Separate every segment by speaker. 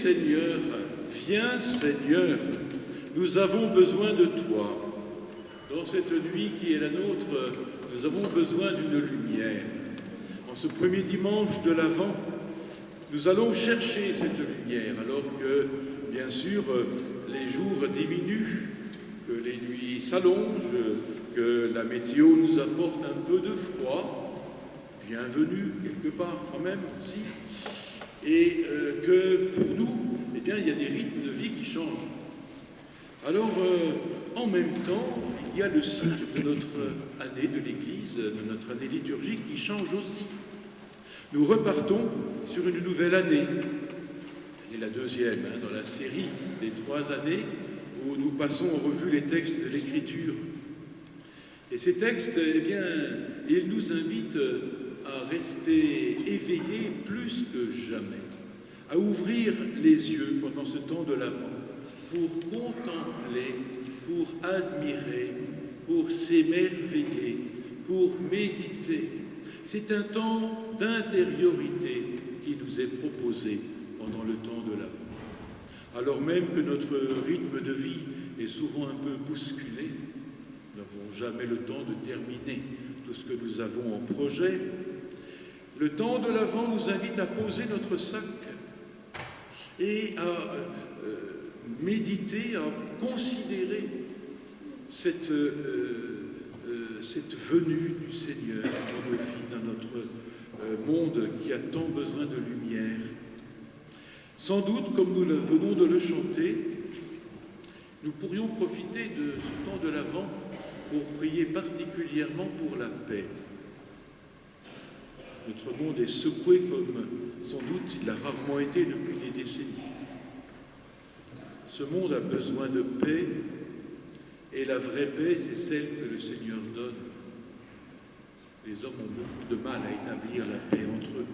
Speaker 1: Seigneur, viens Seigneur, nous avons besoin de toi. Dans cette nuit qui est la nôtre, nous avons besoin d'une lumière. En ce premier dimanche de l'Avent, nous allons chercher cette lumière, alors que, bien sûr, les jours diminuent, que les nuits s'allongent, que la météo nous apporte un peu de froid, bienvenue quelque part quand même aussi, et que pour nous, eh bien, il y a des rythmes de vie qui changent. Alors, en même temps, il y a le cycle de notre année de l'Église, de notre année liturgique qui change aussi. Nous repartons sur une nouvelle année. Elle est la deuxième dans la série des 3 années où nous passons en revue les textes de l'Écriture. Et ces textes, eh bien, ils nous invitent à rester éveillés plus que jamais, à ouvrir les yeux pendant ce temps de l'Avent, pour contempler, pour admirer, pour s'émerveiller, pour méditer. C'est un temps d'intériorité qui nous est proposé pendant le temps de l'Avent. Alors même que notre rythme de vie est souvent un peu bousculé, nous n'avons jamais le temps de terminer tout ce que nous avons en projet, le temps de l'Avent nous invite à poser notre sac et à méditer, à considérer cette venue du Seigneur dans nos vies, dans notre monde qui a tant besoin de lumière. Sans doute, comme nous venons de le chanter, nous pourrions profiter de ce temps de l'Avent pour prier particulièrement pour la paix. Notre monde est secoué comme sans doute il a rarement été depuis des décennies. Ce monde a besoin de paix, et la vraie paix, c'est celle que le Seigneur donne. Les hommes ont beaucoup de mal à établir la paix entre eux.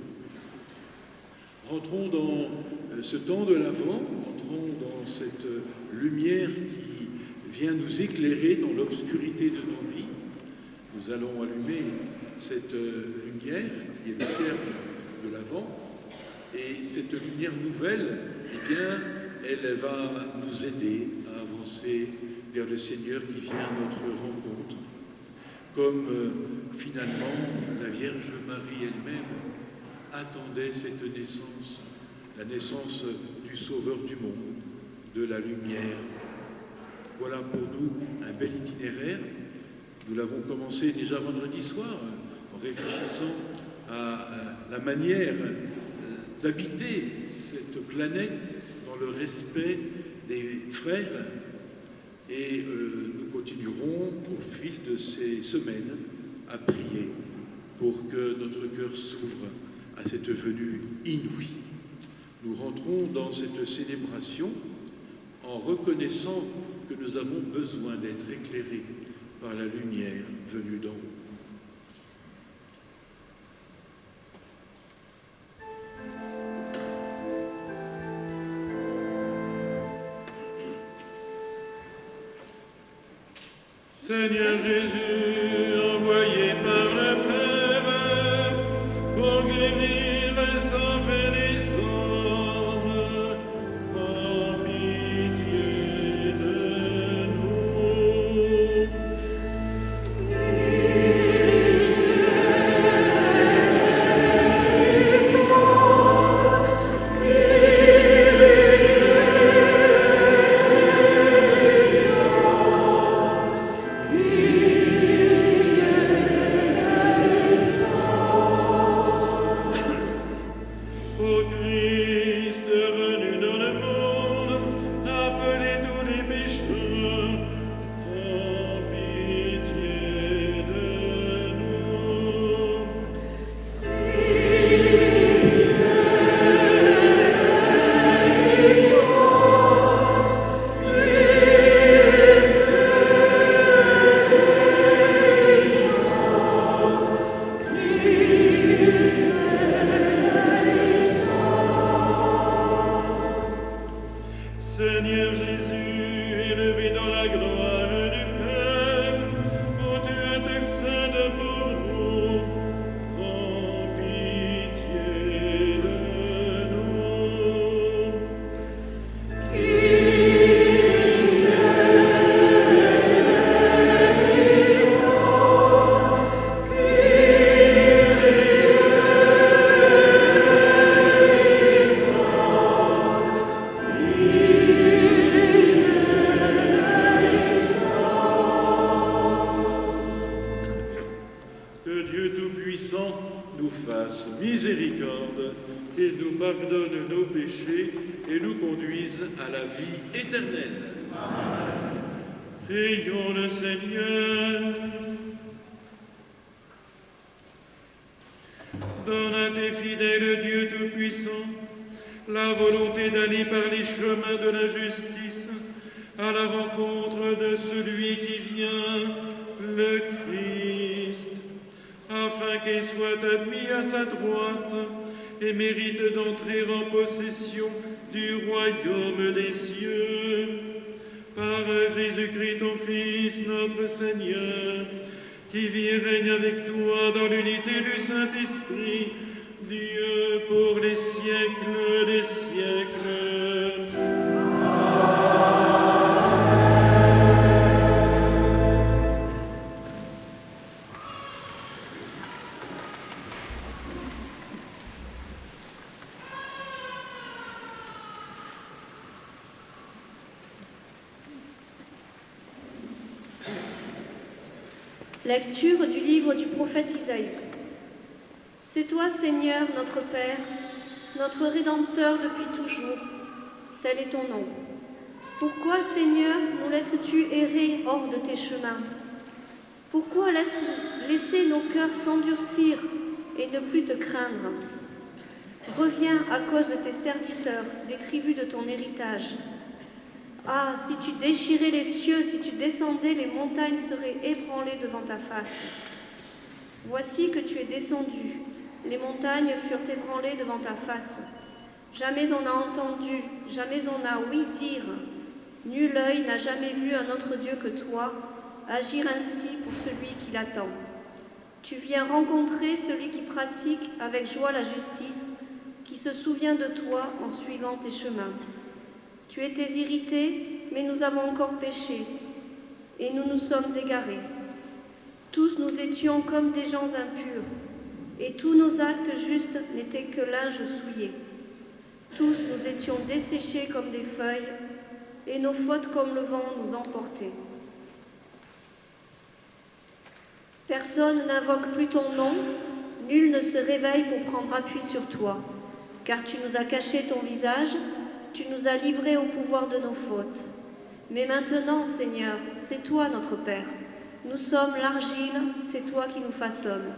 Speaker 1: Rentrons dans ce temps de l'Avent, entrons dans cette lumière qui vient nous éclairer dans l'obscurité de nos vies. Nous allons allumer cette lumière qui est le cierge de l'Avent, et cette lumière nouvelle, eh bien, elle va nous aider à avancer vers le Seigneur qui vient à notre rencontre, comme finalement la Vierge Marie elle-même attendait cette naissance, la naissance du Sauveur du monde, de la lumière. Voilà pour nous un bel itinéraire. Nous l'avons commencé déjà vendredi soir en réfléchissant à la manière d'habiter cette planète dans le respect des frères, et nous continuerons au fil de ces semaines à prier pour que notre cœur s'ouvre à cette venue inouïe. Nous rentrons dans cette célébration en reconnaissant que nous avons besoin d'être éclairés par la lumière venue d'en haut.
Speaker 2: Seigneur Jésus, envoyé par le Père pour guérir et sauver les hommes, en pitié de nous.
Speaker 1: nous fasse miséricorde, qu'il nous pardonne nos péchés et nous conduise à la vie éternelle.
Speaker 2: Amen. Prions le Seigneur. Donne à tes fidèles, Dieu Tout-Puissant, la volonté d'aller par les chemins de la justice à la rencontre de celui qui vient, le Christ, afin qu'il soit admis à sa droite et mérite d'entrer en possession du royaume des cieux. Par Jésus-Christ, ton Fils, notre Seigneur, qui vit et règne avec toi dans l'unité du Saint-Esprit, Dieu pour les siècles des siècles.
Speaker 3: Lecture du livre du prophète Isaïe. C'est toi, Seigneur, notre Père, notre Rédempteur depuis toujours. Tel est ton nom. Pourquoi, Seigneur, nous laisses-tu errer hors de tes chemins? Pourquoi laisser nos cœurs s'endurcir et ne plus te craindre? Reviens à cause de tes serviteurs, des tribus de ton héritage. Ah, si tu déchirais les cieux, si tu descendais, les montagnes seraient ébranlées devant ta face. Voici que tu es descendu, les montagnes furent ébranlées devant ta face. Jamais on n'a entendu, jamais on n'a ouï dire. Nul œil n'a jamais vu un autre Dieu que toi, agir ainsi pour celui qui l'attend. Tu viens rencontrer celui qui pratique avec joie la justice, qui se souvient de toi en suivant tes chemins. Tu étais irrité, mais nous avons encore péché, et nous nous sommes égarés. Tous nous étions comme des gens impurs, et tous nos actes justes n'étaient que linge souillé. Tous nous étions desséchés comme des feuilles, et nos fautes comme le vent nous emportaient. Personne n'invoque plus ton nom, nul ne se réveille pour prendre appui sur toi, car tu nous as caché ton visage, tu nous as livrés au pouvoir de nos fautes. Mais maintenant, Seigneur, c'est toi notre Père. Nous sommes l'argile, c'est toi qui nous façonnes.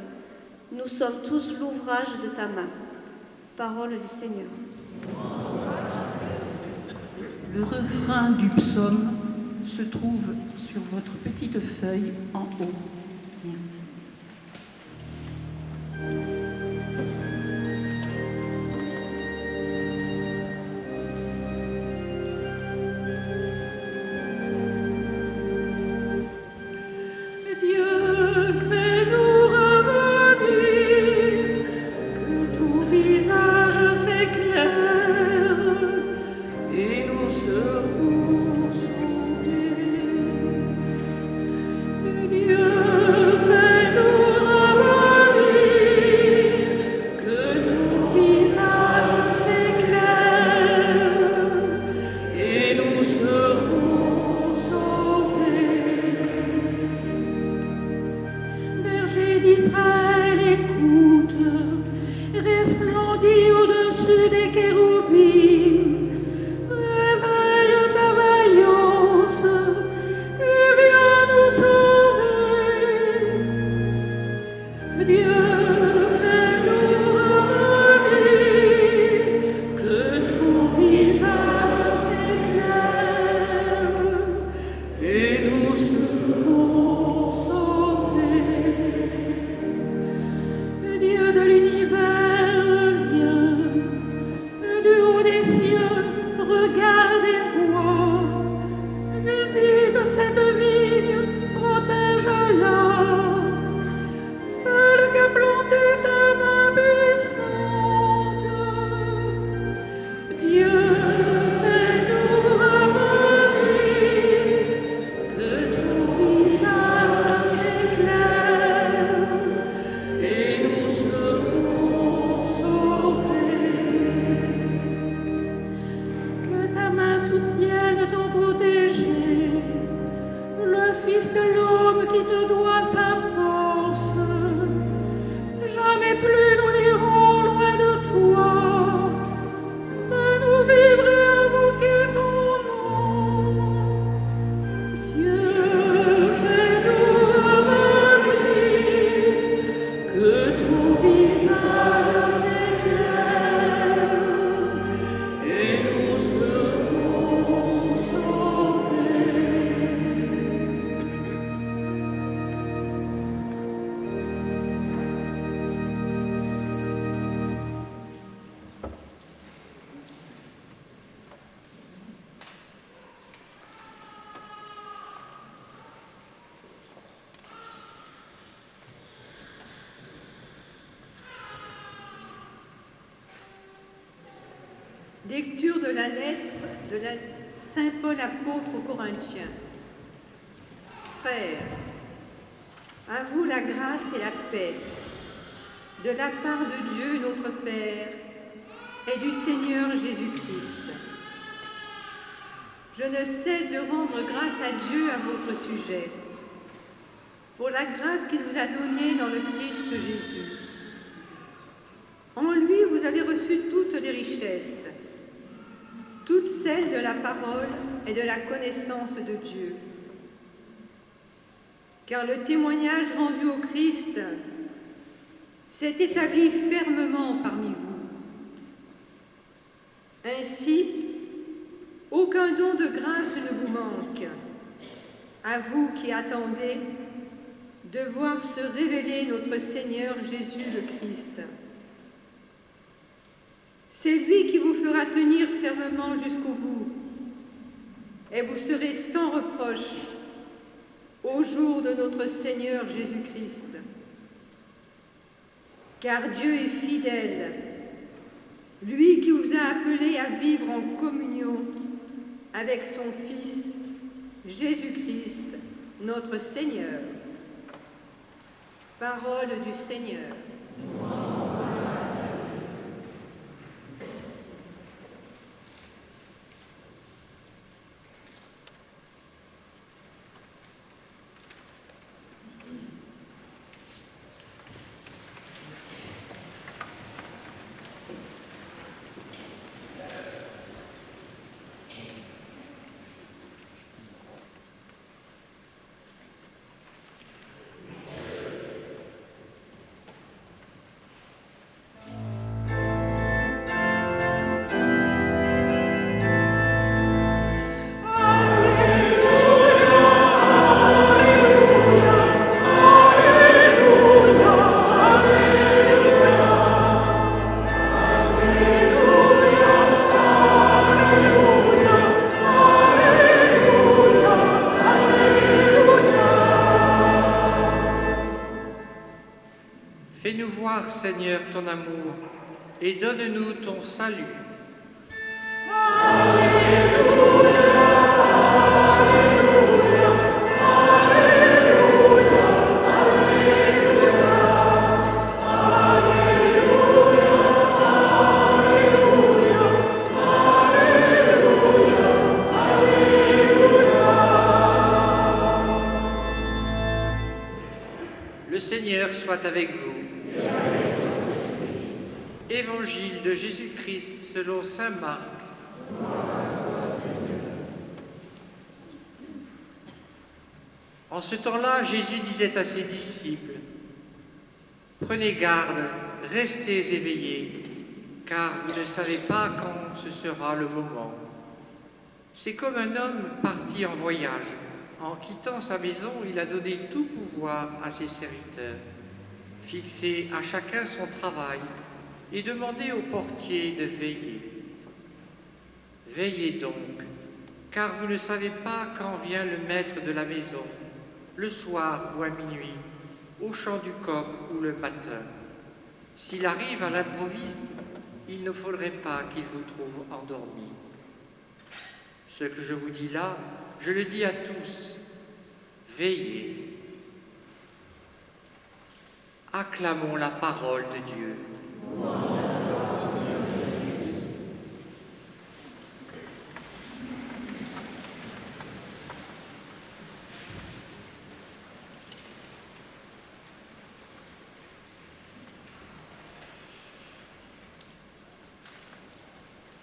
Speaker 3: Nous sommes tous l'ouvrage de ta main. Parole du Seigneur.
Speaker 4: Le refrain du psaume se trouve sur votre petite feuille en haut. Merci.
Speaker 5: Dieu fait Lecture de la lettre de Saint Paul apôtre aux Corinthiens. Frères, à vous la grâce et la paix, de la part de Dieu notre Père et du Seigneur Jésus-Christ. Je ne cesse de rendre grâce à Dieu à votre sujet, pour la grâce qu'il vous a donnée dans le Christ Jésus. En lui, vous avez reçu toutes les richesses, toutes celles de la parole et de la connaissance de Dieu. Car le témoignage rendu au Christ s'est établi fermement parmi vous. Ainsi, aucun don de grâce ne vous manque, à vous qui attendez de voir se révéler notre Seigneur Jésus le Christ. C'est lui qui vous fera tenir fermement jusqu'au bout, et vous serez sans reproche au jour de notre Seigneur Jésus-Christ. Car Dieu est fidèle, lui qui vous a appelés à vivre en communion avec son Fils, Jésus-Christ, notre Seigneur. Parole du Seigneur.
Speaker 6: Fais-nous voir, Seigneur, ton amour, et donne-nous ton salut. Le Seigneur soit avec vous. Évangile de Jésus-Christ selon saint Marc. En ce temps-là, Jésus disait à ses disciples, « Prenez garde, restez éveillés, car vous ne savez pas quand ce sera le moment. C'est comme un homme parti en voyage. En quittant sa maison, il a donné tout pouvoir à ses serviteurs, fixé à chacun son travail, et demandé au portier de veiller. Veillez donc, car vous ne savez pas quand vient le maître de la maison, le soir ou à minuit, au chant du coq ou le matin. S'il arrive à l'improviste, il ne faudrait pas qu'il vous trouve endormi. Ce que je vous dis là, je le dis à tous, veillez. Acclamons la parole de Dieu.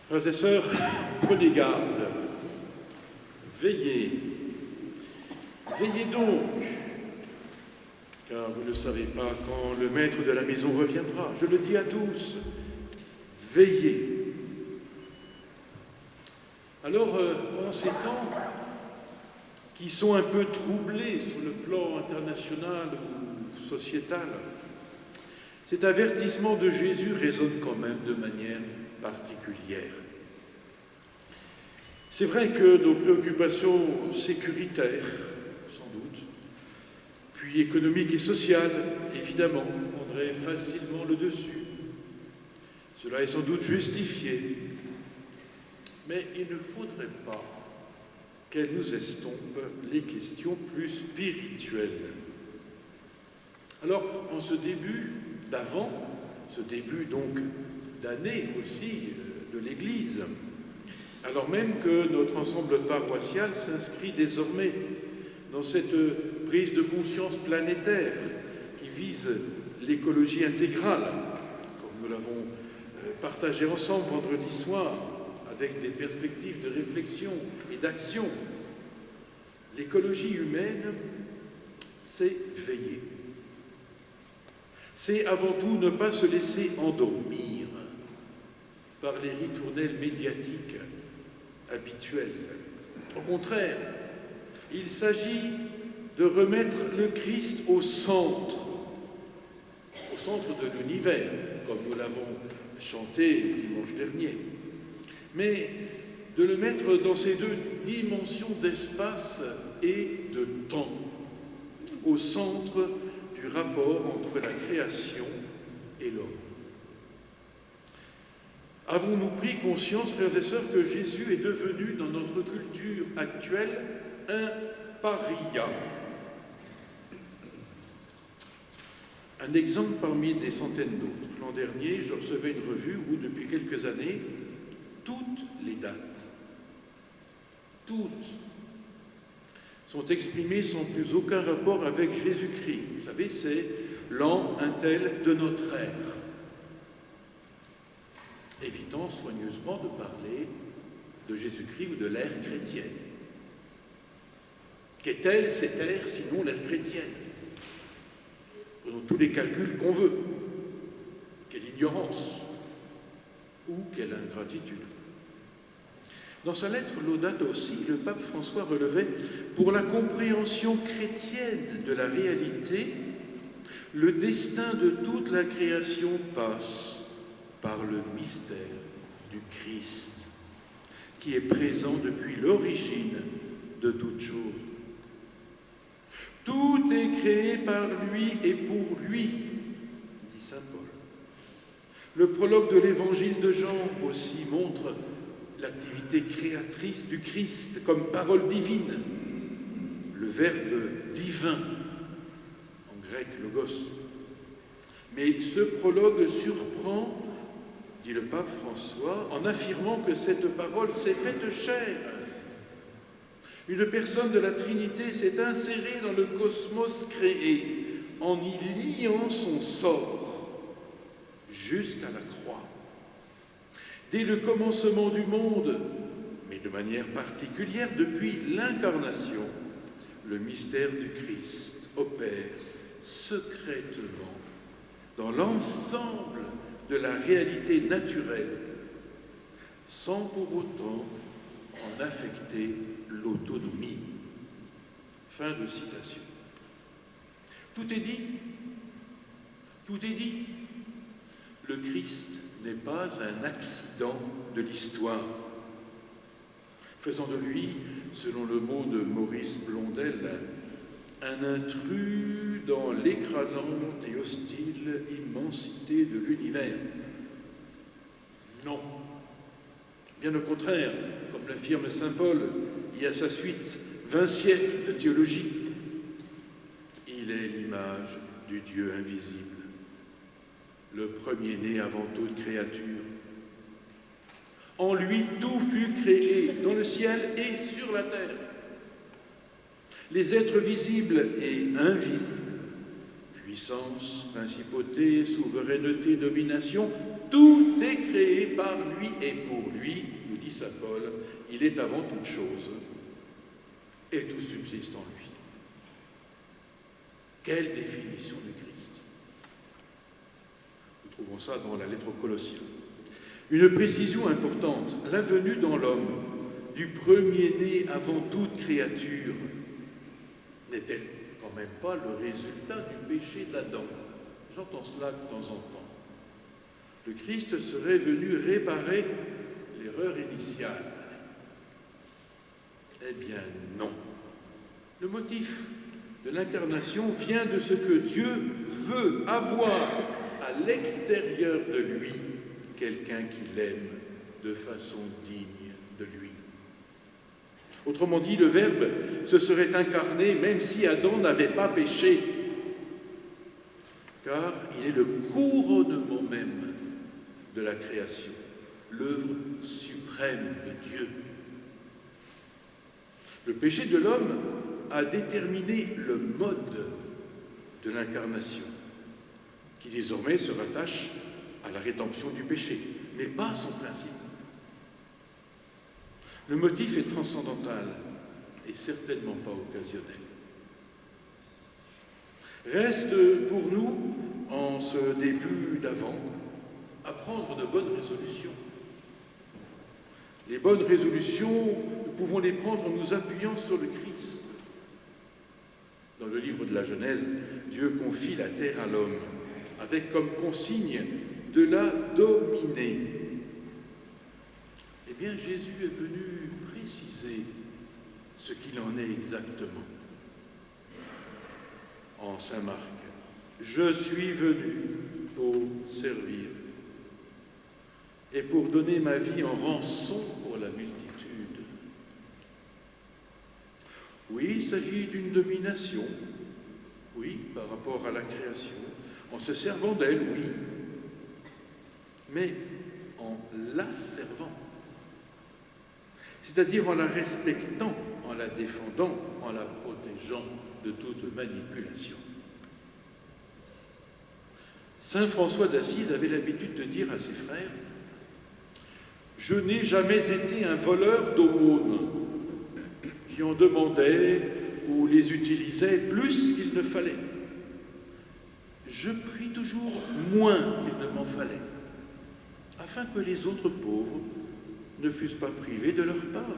Speaker 1: Frères et sœurs, prenez garde, veillez, veillez donc, car vous ne savez pas quand le maître de la maison reviendra. Je le dis à tous, veillez. Alors, en ces temps qui sont un peu troublés sur le plan international ou sociétal, cet avertissement de Jésus résonne quand même de manière particulière. C'est vrai que nos préoccupations sécuritaires, sans doute, puis économiques et sociales, évidemment, prendraient facilement le dessus. Cela est sans doute justifié. mais il ne faudrait pas qu'elle nous estompe les questions plus spirituelles. Alors, en ce début d'Avent, ce début donc d'année aussi de l'Église, alors même que notre ensemble paroissial s'inscrit désormais dans cette prise de conscience planétaire qui vise l'écologie intégrale, comme nous l'avons partagé ensemble vendredi soir, avec des perspectives de réflexion et d'action. L'écologie humaine, c'est veiller. C'est avant tout ne pas se laisser endormir par les ritournelles médiatiques habituelles. Au contraire, il s'agit de remettre le Christ au centre de l'univers, comme nous l'avons chanté dimanche dernier, mais de le mettre dans ces deux dimensions d'espace et de temps, au centre du rapport entre la création et l'homme. Avons-nous pris conscience, frères et sœurs, que Jésus est devenu, dans notre culture actuelle, un paria? Un exemple parmi des centaines d'autres. L'an dernier, je recevais une revue où, depuis quelques années, toutes les dates, toutes, sont exprimées sans plus aucun rapport avec Jésus-Christ. Vous savez, c'est l'an un tel de notre ère. Évitant soigneusement de parler de Jésus-Christ ou de l'ère chrétienne. Qu'est-elle cette ère sinon l'ère chrétienne? Prenons tous les calculs qu'on veut. Quelle ignorance ou quelle ingratitude. Dans sa lettre Laudato aussi, le pape François relevait « Pour la compréhension chrétienne de la réalité, le destin de toute la création passe par le mystère du Christ, qui est présent depuis l'origine de toutes choses. Tout est créé par lui et pour lui, dit saint Paul. Le prologue de l'évangile de Jean aussi montre l'activité créatrice du Christ comme parole divine, le verbe divin, en grec logos. Mais ce prologue surprend, dit le pape François, en affirmant que cette parole s'est faite chair. Une personne de la Trinité s'est insérée dans le cosmos créé en y liant son sort jusqu'à la croix. Dès le commencement du monde, mais de manière particulière depuis l'incarnation, le mystère du Christ opère secrètement dans l'ensemble de la réalité naturelle, sans pour autant en affecter l'autonomie. Fin de citation. Tout est dit. Tout est dit. Le Christ n'est pas un accident de l'histoire, faisant de lui, selon le mot de Maurice Blondel, un intrus dans l'écrasante et hostile immensité de l'univers. Non. Bien au contraire, comme l'affirme saint Paul, il y a sa suite 20 siècles de théologie. Il est l'image du Dieu invisible, le premier-né avant toute créature. En lui, tout fut créé, dans le ciel et sur la terre. Les êtres visibles et invisibles, puissance, principauté, souveraineté, domination, tout est créé par lui et pour lui, nous dit saint Paul, il est avant toute chose et tout subsiste en lui. Quelle définition du Christ! Nous trouvons ça dans la lettre aux Colossiens. Une précision importante, la venue dans l'homme du premier-né avant toute créature n'est-elle quand même pas le résultat du péché d'Adam? J'entends cela de temps en temps. Le Christ serait venu réparer l'erreur initiale. Eh bien non. Le motif de l'incarnation vient de ce que Dieu veut avoir à l'extérieur de lui quelqu'un qui l'aime de façon digne Autrement dit, le Verbe se serait incarné même si Adam n'avait pas péché, car il est le couronnement même de la création, l'œuvre suprême de Dieu. Le péché de l'homme a déterminé le mode de l'incarnation, qui désormais se rattache à la rédemption du péché, mais pas son principe. Le motif est transcendantal et certainement pas occasionnel. Reste pour nous, en ce début d'Avent, à prendre de bonnes résolutions. Les bonnes résolutions, nous pouvons les prendre en nous appuyant sur le Christ. Dans le livre de la Genèse, Dieu confie la terre à l'homme, avec comme consigne de la dominer. Eh bien, Jésus est venu préciser ce qu'il en est exactement. En Saint Marc, je suis venu pour servir et pour donner ma vie en rançon pour la multitude. Oui, il s'agit d'une domination, oui, par rapport à la création, en se servant d'elle, oui, mais en la servant. C'est-à-dire en la respectant, en la défendant, en la protégeant de toute manipulation. Saint François d'Assise avait l'habitude de dire à ses frères « Je n'ai jamais été un voleur d'aumônes qui en demandait ou les utilisait plus qu'il ne fallait. Je prie toujours moins qu'il ne m'en fallait, afin que les autres pauvres ne fussent pas privés de leur part,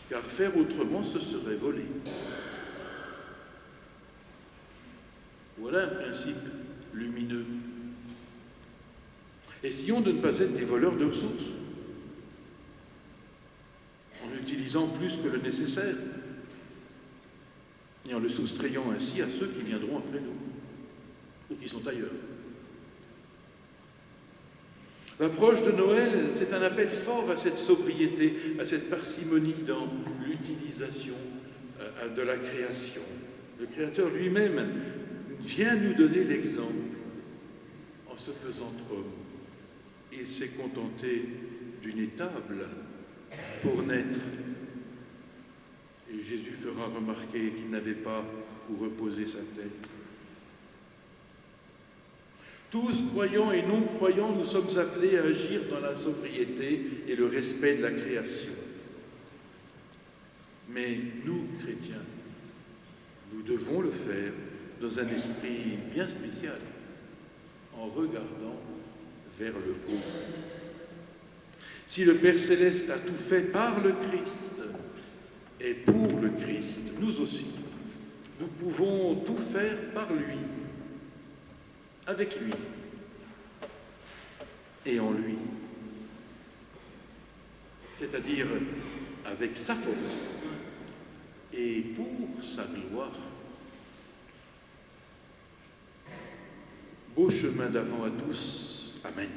Speaker 1: car faire autrement, ce serait voler. » Voilà un principe lumineux. Essayons de ne pas être des voleurs de ressources, en utilisant plus que le nécessaire, et en le soustrayant ainsi à ceux qui viendront après nous, ou qui sont ailleurs. L'approche de Noël, c'est un appel fort à cette sobriété, à cette parcimonie dans l'utilisation de la création. Le Créateur lui-même vient nous donner l'exemple en se faisant homme. Il s'est contenté d'une étable pour naître. Et Jésus fera remarquer qu'il n'avait pas où reposer sa tête. Tous, croyants et non-croyants, nous sommes appelés à agir dans la sobriété et le respect de la création. Mais nous, chrétiens, nous devons le faire dans un esprit bien spécial, en regardant vers le haut. Si le Père Céleste a tout fait par le Christ et pour le Christ, nous aussi, nous pouvons tout faire par lui, avec lui et en lui, c'est-à-dire avec sa force et pour sa gloire. Beau chemin d'avant à tous. Amen.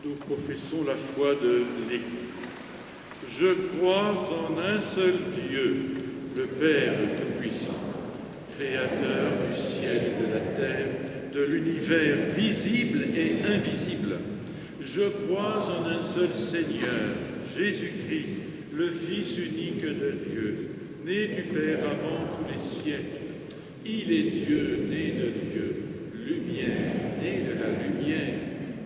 Speaker 1: Nous professons la foi de l'Église. Je crois en un seul Dieu, le Père Tout-Puissant, Créateur du ciel et de la terre, de l'univers visible et invisible. Je crois en un seul Seigneur, Jésus-Christ, le Fils unique de Dieu, né du Père avant tous les siècles, Il est Dieu, né de Dieu, lumière, né de la lumière,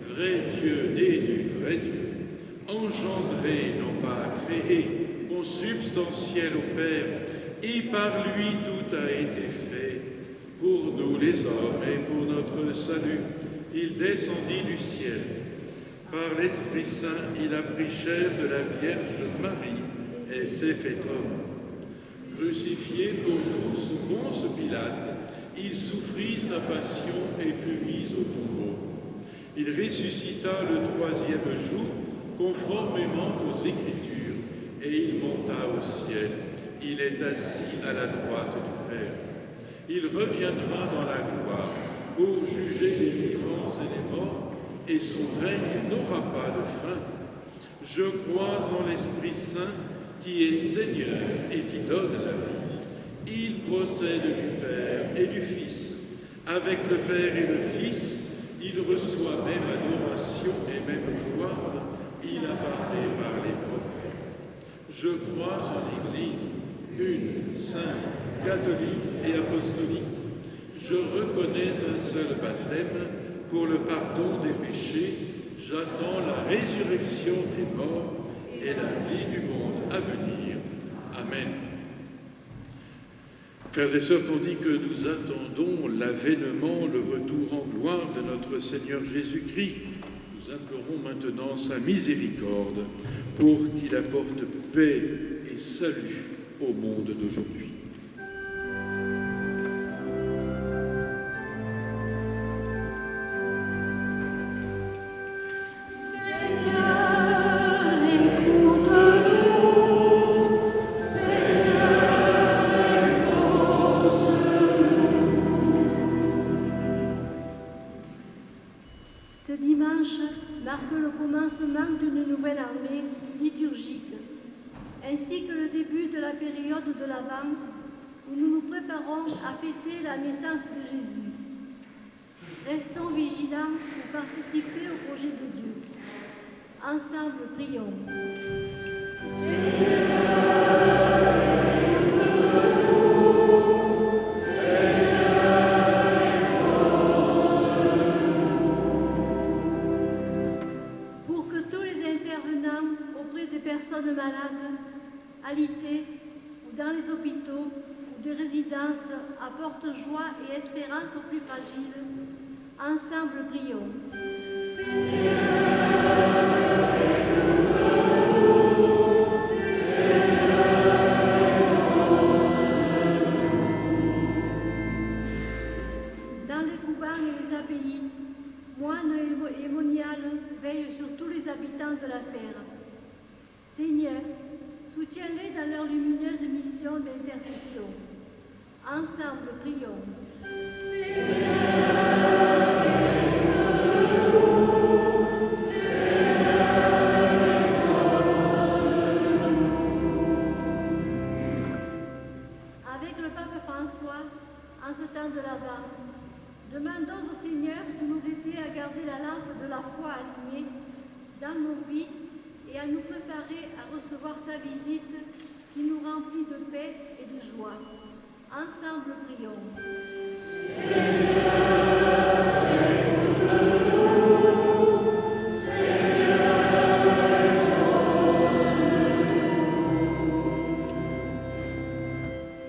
Speaker 1: vrai Dieu, né du vrai Dieu, engendré, non pas créé, consubstantiel au Père, et par lui tout a été fait. Pour nous les hommes et pour notre salut, il descendit du ciel. Par l'Esprit Saint, il a pris chair de la Vierge Marie et s'est fait homme. Crucifié pour nous sous Ponce Pilate, il souffrit sa passion et fut mis au tombeau. Il ressuscita le troisième jour, conformément aux Écritures, et il monta au ciel. Il est assis à la droite du Père. Il reviendra dans la gloire pour juger les vivants et les morts, et son règne n'aura pas de fin. Je crois en l'Esprit Saint, qui est Seigneur et qui donne la vie. Il procède du Père et du Fils. Avec le Père et le Fils, il reçoit même adoration et même gloire. Il a parlé par les prophètes. Je crois en l'Église, une, sainte, catholique et apostolique. Je reconnais un seul baptême pour le pardon des péchés. J'attends la résurrection des morts et la vie du monde à venir. Amen. Frères et sœurs, tandis que nous attendons l'avènement, le retour en gloire de notre Seigneur Jésus-Christ, nous implorons maintenant sa miséricorde pour qu'il apporte paix et salut au monde d'aujourd'hui.
Speaker 7: Ce dimanche marque le commencement d'une nouvelle année liturgique, ainsi que le début de la période de l'Avent, où nous nous préparons à fêter la naissance de Jésus. Restons vigilants pour participer au projet de Dieu. Ensemble, prions. Pour que tous les intervenants auprès des personnes malades, alitées ou dans les hôpitaux ou des résidences apportent joie et espérance aux plus fragiles, ensemble prions. Dans les couvents et les abbayes, moines et moniales veillent sur tous les habitants de la terre. Seigneur, soutiens-les dans leur lumineuse mission d'intercession. Ensemble, prions. Avec le pape François, en ce temps de l'Avent, demandons au Seigneur de nous aider à garder la lampe de la foi allumée dans nos vies et à nous préparer à recevoir sa visite qui nous remplit de paix et de joie. Ensemble, prions.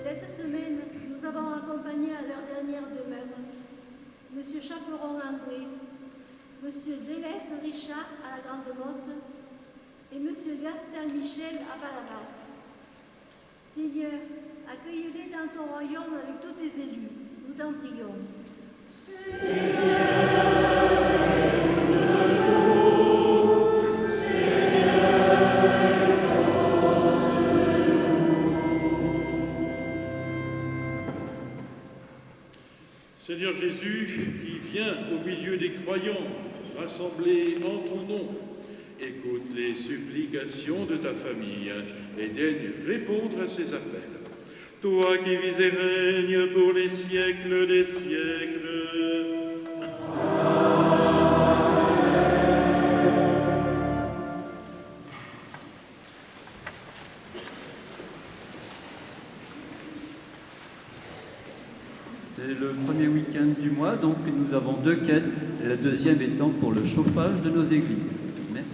Speaker 7: Cette semaine, nous avons accompagné à leur dernière demeure M. Chaperon André, M. Délès Richard à la Grande Motte et M. Gaston Michel à Palavas. Seigneur, accueille-les dans ton royaume avec tous tes élus. Nous t'en prions.
Speaker 1: Seigneur Jésus, qui viens au milieu des croyants, rassemblés en ton nom, écoute les supplications de ta famille et daigne répondre à ses appels. Toi qui vis et règnes pour les siècles des siècles.
Speaker 8: C'est le premier week-end du mois, donc nous avons 2 quêtes, et la deuxième étant pour le chauffage de nos églises. Merci.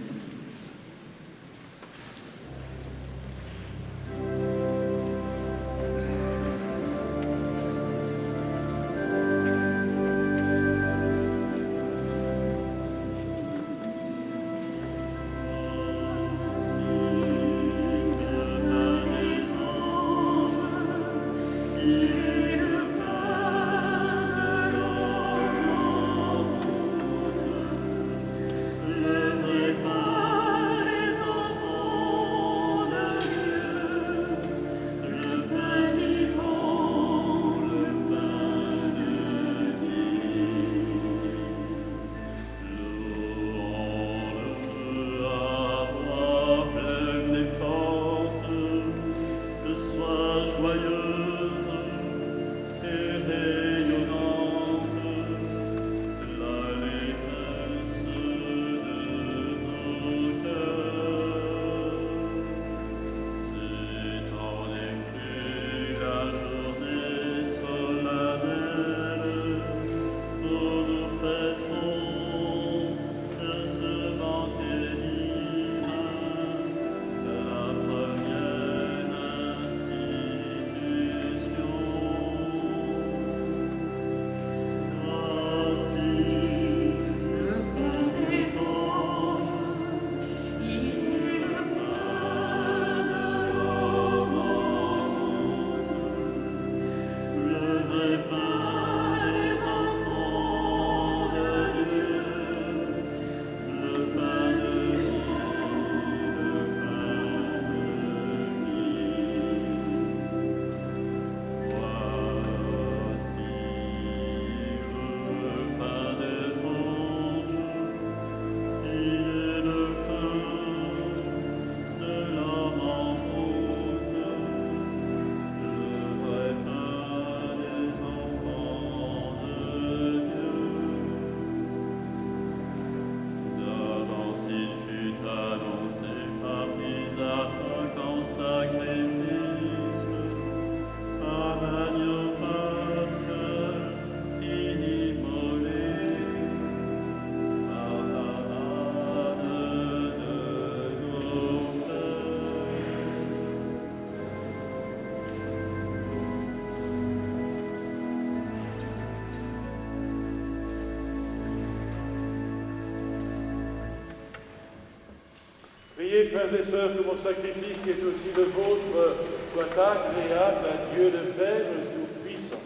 Speaker 1: Priez, frères et sœurs, que mon sacrifice, qui est aussi le vôtre, soit agréable à Dieu le Père Tout-Puissant.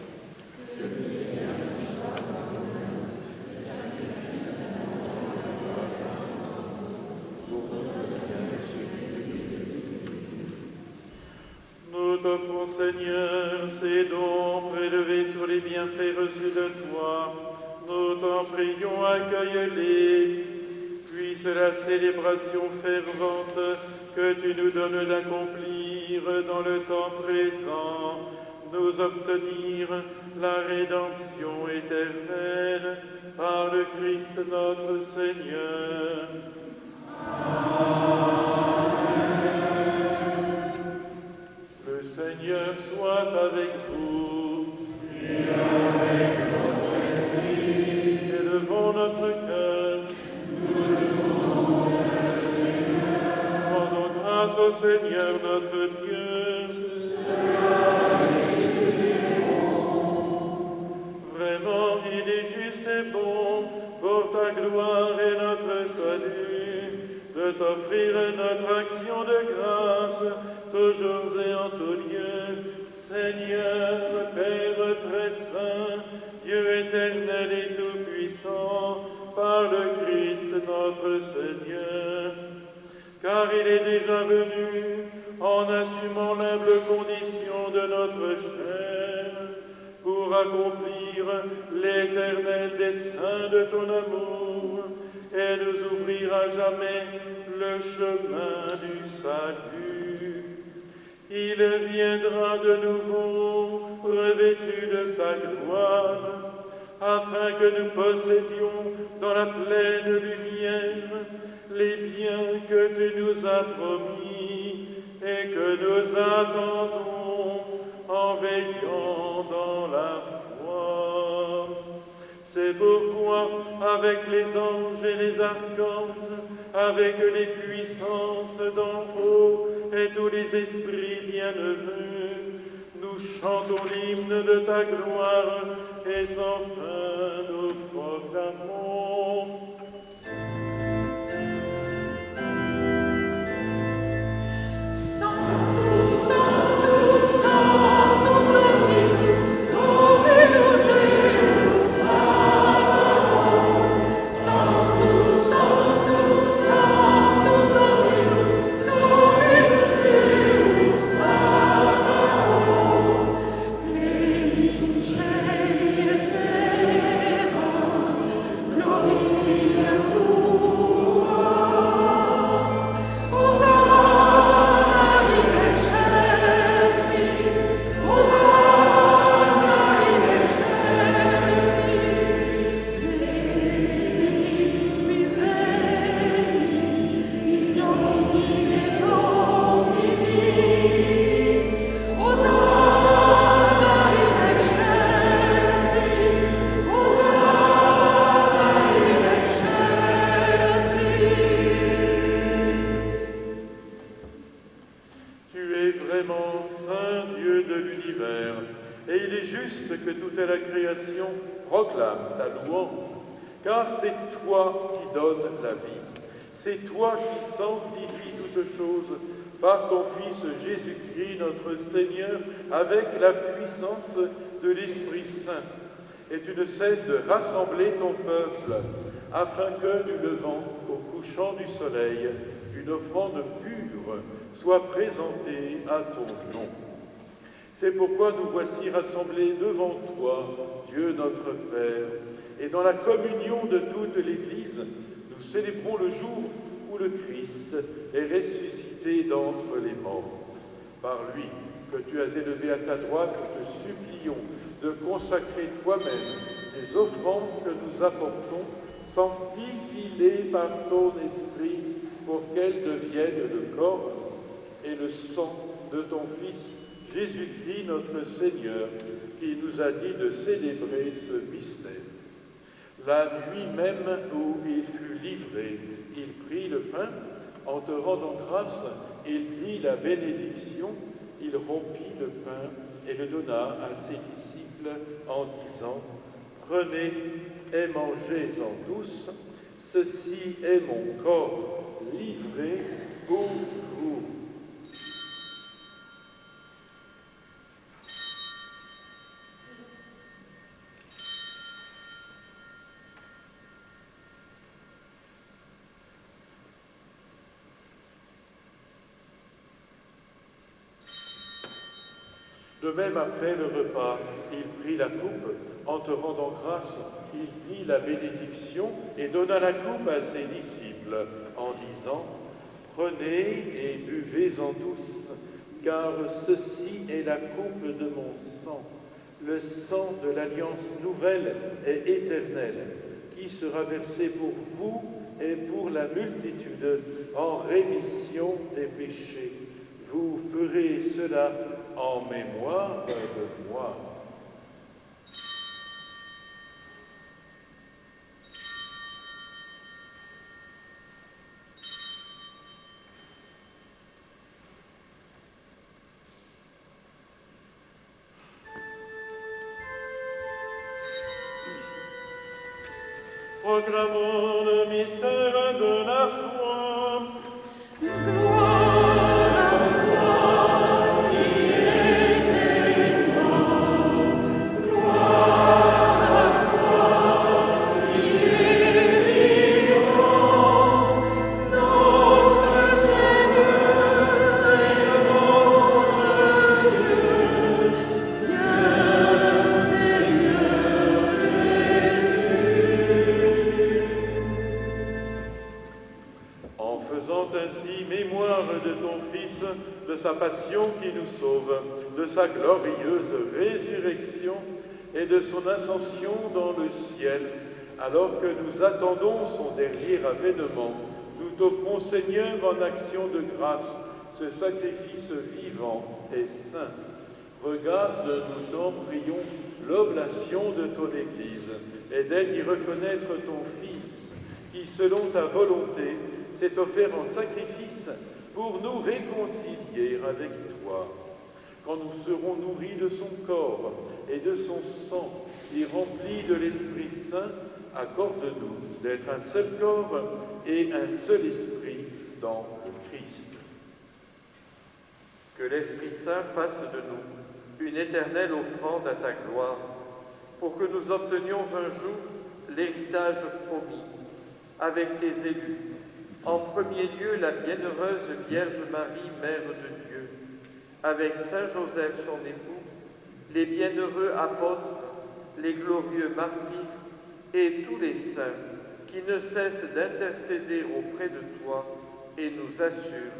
Speaker 2: Nous t'offrons, Seigneur, ces dons prélevés sur les bienfaits reçus de toi. Nous t'en prions, accueille-les. Puisse la célébration fervente que tu nous donnes d'accomplir dans le temps présent nous obtenir la rédemption éternelle par le Christ notre Seigneur. Amen. Le Seigneur soit avec vous. Et avec votre esprit. Élevons notre cœur. Rendons grâce au Seigneur notre Dieu. Vraiment, il est juste et bon pour ta gloire et notre salut de t'offrir notre action de grâce toujours et en tout lieu. Seigneur, Père très saint, Dieu éternel et tout-puissant, par le Christ notre Seigneur. Car il est déjà venu en assumant l'humble condition de notre chair pour accomplir l'éternel dessein de ton amour et nous ouvrir à jamais le chemin du salut. Il viendra de nouveau revêtu de sa gloire, afin que nous possédions dans la pleine lumière les biens que tu nous as promis et que nous attendons en veillant dans la foi. C'est pourquoi, avec les anges et les archanges, avec les puissances d'en haut et tous les esprits bienheureux, nous chantons l'hymne de ta gloire et sans fin nous proclamons. Que toute la création proclame ta louange, car c'est toi qui donnes la vie, c'est toi qui sanctifies toutes choses par ton Fils Jésus-Christ notre Seigneur, avec la puissance de l'Esprit Saint. Et tu ne cesses de rassembler ton peuple, afin que, du levant au couchant du soleil, une offrande pure soit présentée à ton nom. C'est pourquoi nous voici rassemblés devant toi, Dieu notre Père, et dans la communion de toute l'Église, nous célébrons le jour où le Christ est ressuscité d'entre les morts. Par lui, que tu as élevé à ta droite, nous te supplions de consacrer toi-même les offrandes que nous apportons, sanctifie-les par ton esprit, pour qu'elles deviennent le corps et le sang de ton Fils, Jésus-Christ notre Seigneur, qui nous a dit de célébrer ce mystère. La nuit même où il fut livré, il prit le pain, en te rendant grâce, il dit la bénédiction, il rompit le pain et le donna à ses disciples en disant « Prenez et mangez-en tous, ceci est mon corps livré pour vous. » De même, après le repas, il prit la coupe, en te rendant grâce, il dit la bénédiction et donna la coupe à ses disciples, en disant « Prenez et buvez-en tous, car ceci est la coupe de mon sang, le sang de l'alliance nouvelle et éternelle, qui sera versé pour vous et pour la multitude en rémission des péchés. Vous ferez cela en mémoire de moi. » Proclamons le mystère de la foi. De sa passion qui nous sauve, de sa glorieuse résurrection et de son ascension dans le ciel, alors que nous attendons son dernier avènement, nous t'offrons, Seigneur, en action de grâce, ce sacrifice vivant et saint. Regarde, nous t'en prions,
Speaker 1: l'oblation de ton Église. Aide-elle d'y reconnaître ton Fils, qui, selon ta volonté, s'est offert en sacrifice pour nous réconcilier avec toi. Quand nous serons nourris de son corps et de son sang, et remplis de l'Esprit Saint, accorde-nous d'être un seul corps et un seul esprit dans le Christ.
Speaker 9: Que l'Esprit Saint fasse de nous une éternelle offrande à ta gloire, pour que nous obtenions un jour l'héritage promis avec tes élus. En premier lieu, la bienheureuse Vierge Marie, Mère de Dieu, avec Saint Joseph, son époux, les bienheureux apôtres, les glorieux martyrs et tous les saints qui ne cessent d'intercéder auprès de toi et nous assurent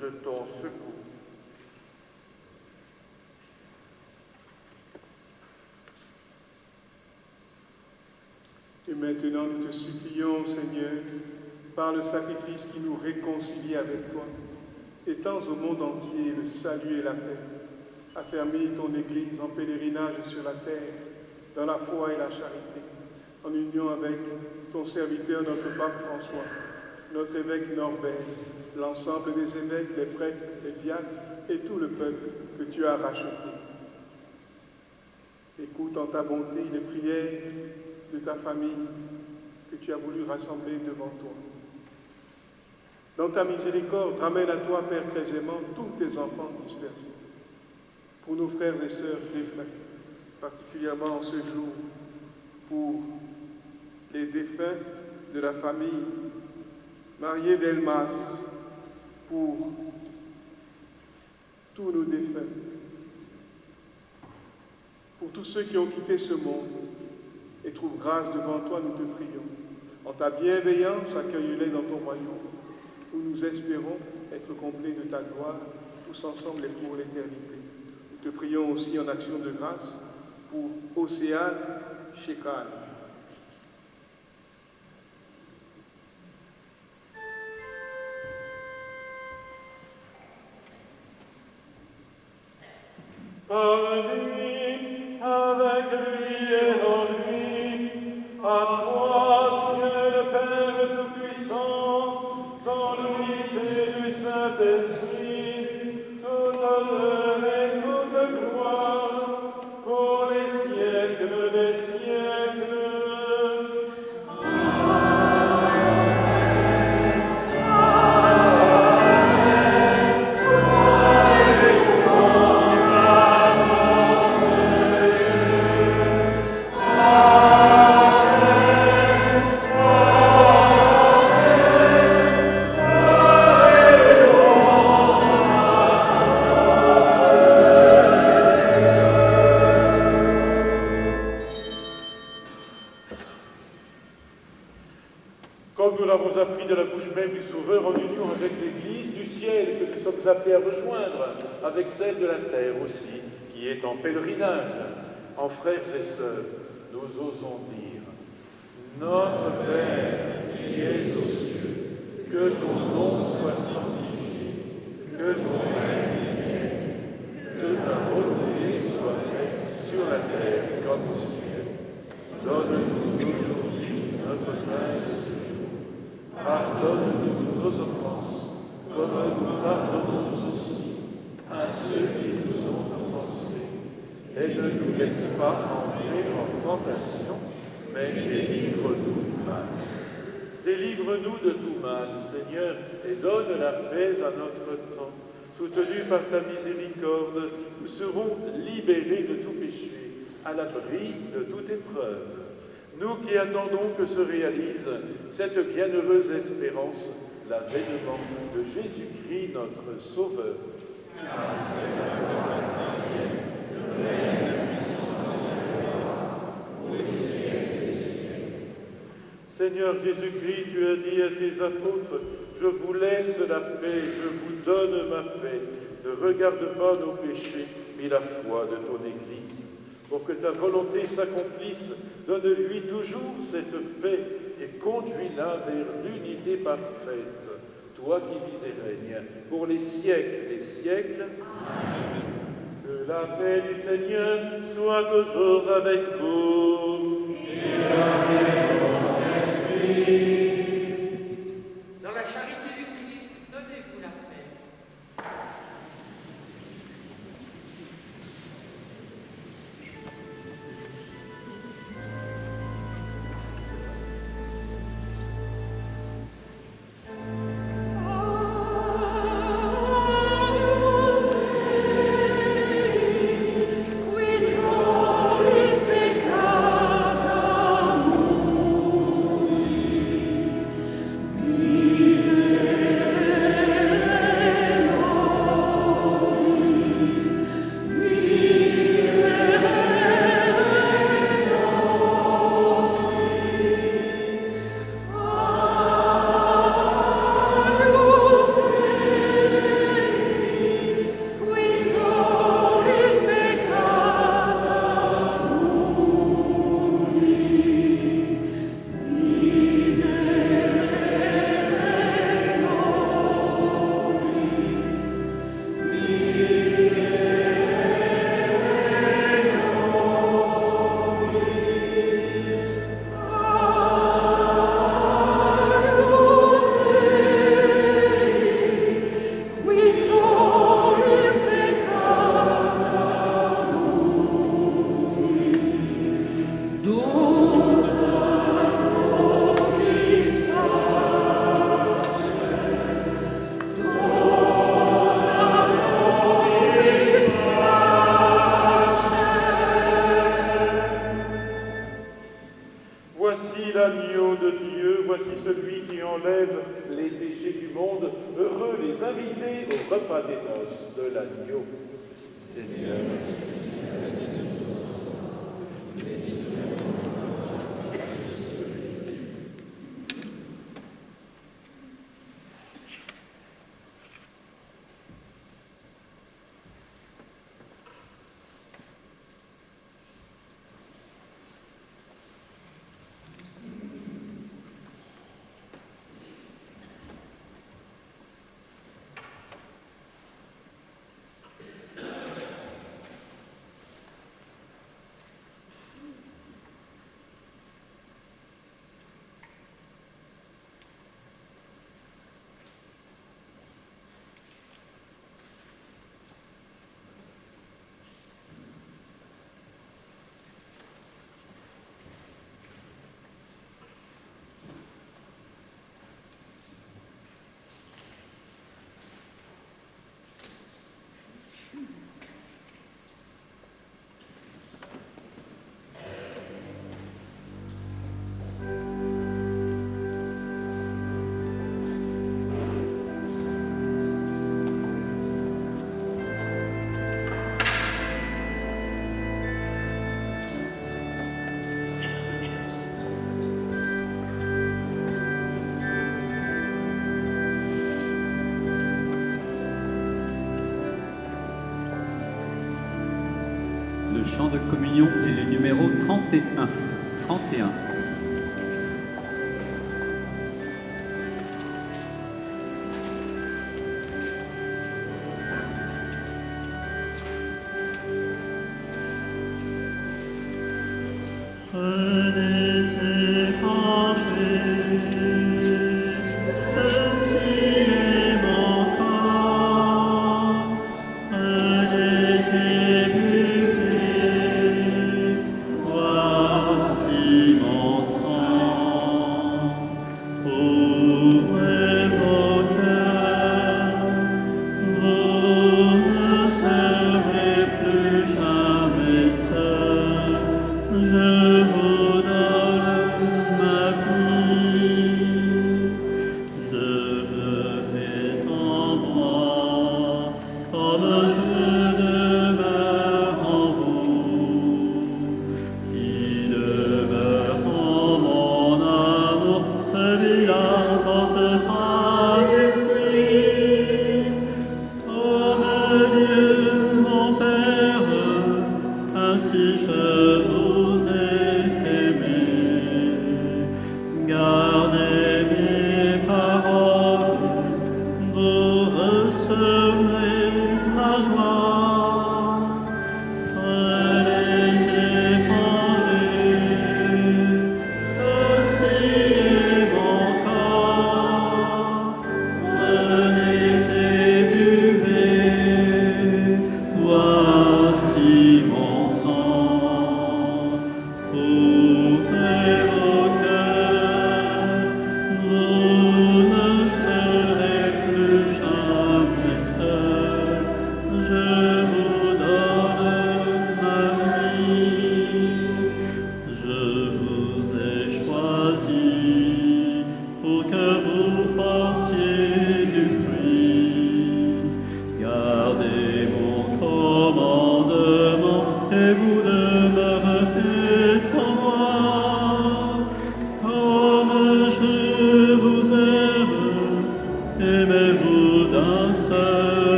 Speaker 9: de ton secours.
Speaker 10: Et maintenant, nous te supplions, Seigneur, par le sacrifice qui nous réconcilie avec toi, étends au monde entier le salut et la paix. Affermis ton Église en pèlerinage sur la terre, dans la foi et la charité, en union avec ton serviteur, notre pape François, notre évêque Norbert, l'ensemble des évêques, les prêtres, les diacres et tout le peuple que tu as racheté. Écoute en ta bonté les prières de ta famille que tu as voulu rassembler devant toi. Dans ta miséricorde, ramène à toi, Père très aimant, tous tes enfants dispersés. Pour nos frères et sœurs défunts, particulièrement en ce jour, pour les défunts de la famille Marié Delmas, pour tous nos défunts, pour tous ceux qui ont quitté ce monde et trouvent grâce devant toi, nous te prions. En ta bienveillance, accueille-les dans ton royaume, où nous espérons être complets de ta gloire, tous ensemble et pour l'éternité. Nous te prions aussi en action de grâce pour Océane Shekan.
Speaker 2: Par lui, avec lui et en lui, à toi, Dieu le Père Tout-Puissant, dans l'unité du Saint-Esprit, toute honneur et toute gloire, pour les siècles des siècles.
Speaker 1: Comme nous l'avons appris de la bouche même du Sauveur, en union avec l'Église du ciel que nous sommes appelés à rejoindre, avec celle de la terre aussi, qui est en pèlerinage, en frères et sœurs, nous osons dire: Notre Père qui es aux cieux, que ton nom soit sanctifié, que ton règne vienne, que ta volonté soit faite sur la terre comme au ciel. Donne-nous aujourd'hui notre pain de ce jour. Pardonne-nous nos offenses, comme nous pardonnons aussi à ceux qui nous ont offensés. Et ne nous laisse pas entrer en tentation, mais délivre-nous du mal. Délivre-nous de tout mal, Seigneur, et donne la paix à notre temps. Soutenus par ta miséricorde, nous serons libérés de tout péché, à l'abri de toute épreuve. Nous qui attendons que se réalise cette bienheureuse espérance, l'avènement de Jésus-Christ, notre Sauveur. Seigneur Jésus-Christ, tu as dit à tes apôtres: je vous laisse la paix, je vous donne ma paix. Ne regarde pas nos péchés, mais la foi de ton Église. Pour que ta volonté s'accomplisse, donne-lui toujours cette paix et conduis-la vers l'unité parfaite, toi qui vis et règnes pour les siècles des siècles. Amen. Que
Speaker 2: La paix du Seigneur soit toujours avec vous.
Speaker 11: Et avec votre esprit.
Speaker 6: Dans la charité du Christ, donnez-vous la paix.
Speaker 2: Voici l'agneau de Dieu, voici celui qui enlève les péchés du monde. Heureux les invités au repas des noces de l'agneau. Seigneur.
Speaker 8: Le chant de communion est le numéro 31. 31.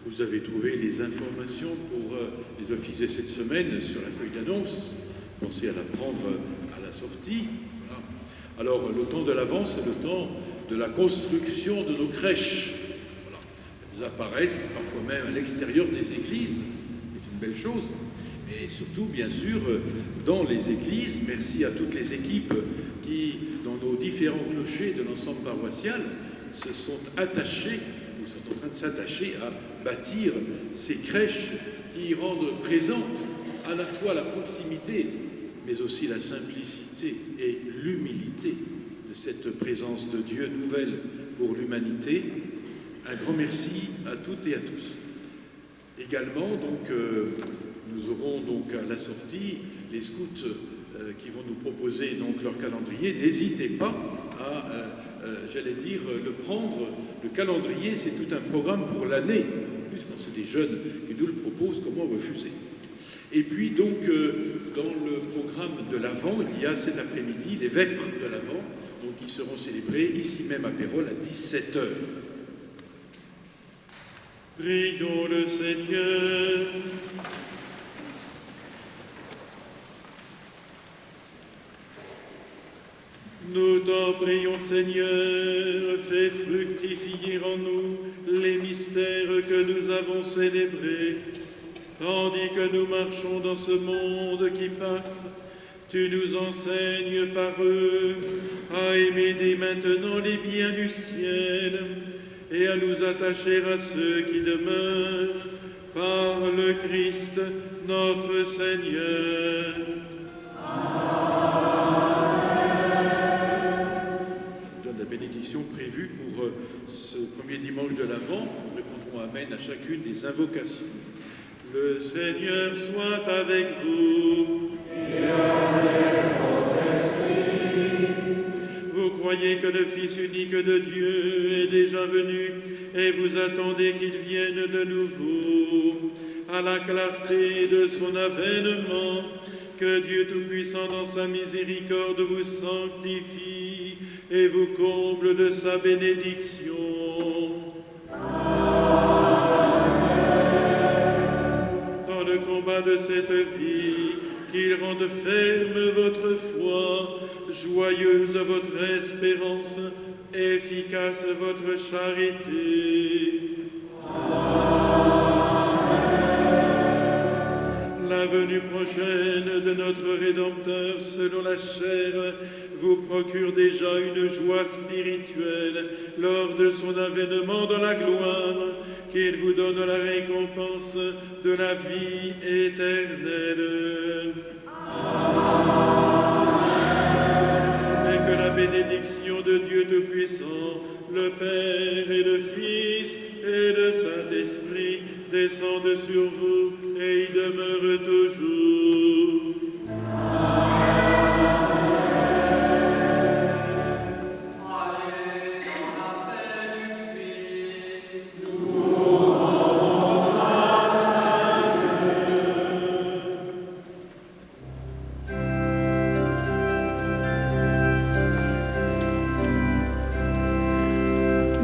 Speaker 1: Vous avez trouvé les informations pour les offices de cette semaine sur la feuille d'annonce. Pensez à la prendre à la sortie. Voilà. Alors, le temps de l'Avent, c'est le temps de la construction de nos crèches. Voilà. Elles apparaissent parfois même à l'extérieur des églises. C'est une belle chose. Et surtout, bien sûr, dans les églises. Merci à toutes les équipes qui, dans nos différents clochers de l'ensemble paroissial, se sont attachées ou sont en train de s'attacher à bâtir ces crèches qui rendent présente à la fois la proximité, mais aussi la simplicité et l'humilité de cette présence de Dieu nouvelle pour l'humanité. Un grand merci à toutes et à tous. Également, donc, nous aurons donc à la sortie les scouts qui vont nous proposer donc leur calendrier. N'hésitez pas à, j'allais dire, le prendre. Le calendrier, c'est tout un programme pour l'année. En plus, quand c'est des jeunes qui nous le proposent, comment refuser? Et puis donc, dans le programme de l'Avent, il y a cet après-midi les vêpres de l'Avent, donc qui seront célébrés ici même à Pérol à 17h.
Speaker 2: Prions le Seigneur. Nous t'en prions, Seigneur, fais fructifier en nous les mystères que nous avons célébrés. Tandis que nous marchons dans ce monde qui passe, tu nous enseignes par eux à aimer dès maintenant les biens du ciel et à nous attacher à ceux qui demeurent par le Christ notre Seigneur.
Speaker 1: Je donne la bénédiction prévue pour ce premier dimanche de l'Avent. Nous répondrons Amen à chacune des invocations.
Speaker 2: Le Seigneur soit avec vous.
Speaker 11: Et avec votre esprit.
Speaker 2: Vous croyez que le Fils unique de Dieu est déjà venu et vous attendez qu'il vienne de nouveau à la clarté de son avènement. Que Dieu Tout-Puissant dans sa miséricorde vous sanctifie et vous comble de sa bénédiction. Dans le combat de cette vie, qu'il rende ferme votre foi, joyeuse votre espérance, efficace votre charité. La venue prochaine de notre Rédempteur selon la chair vous procure déjà une joie spirituelle lors de son avènement dans la gloire, qu'il vous donne la récompense de la vie éternelle. Et que la bénédiction de Dieu Tout-Puissant, le Père et le Fils et le Saint-Esprit descendent sur vous et y demeurent toujours.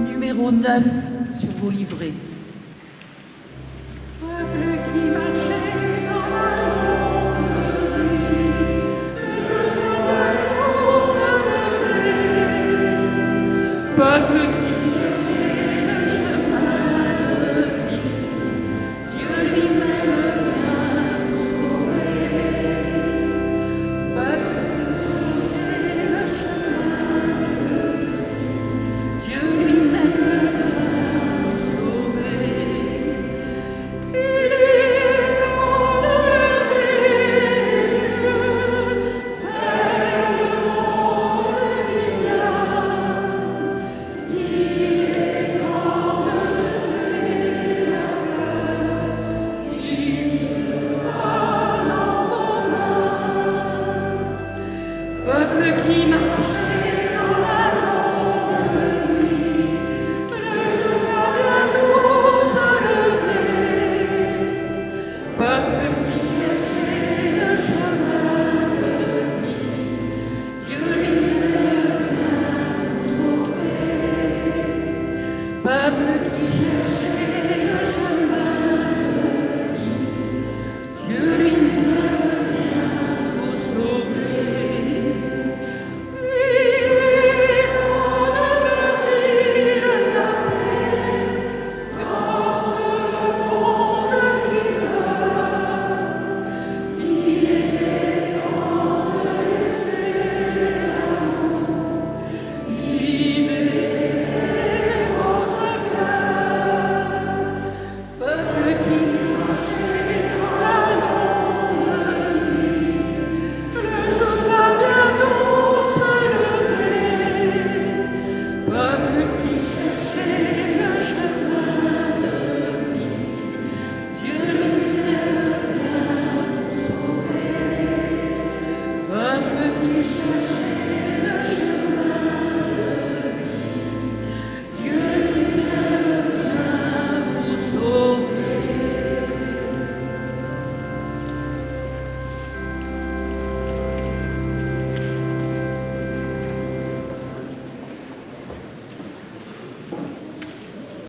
Speaker 4: Numéro 9 sur vos livrets.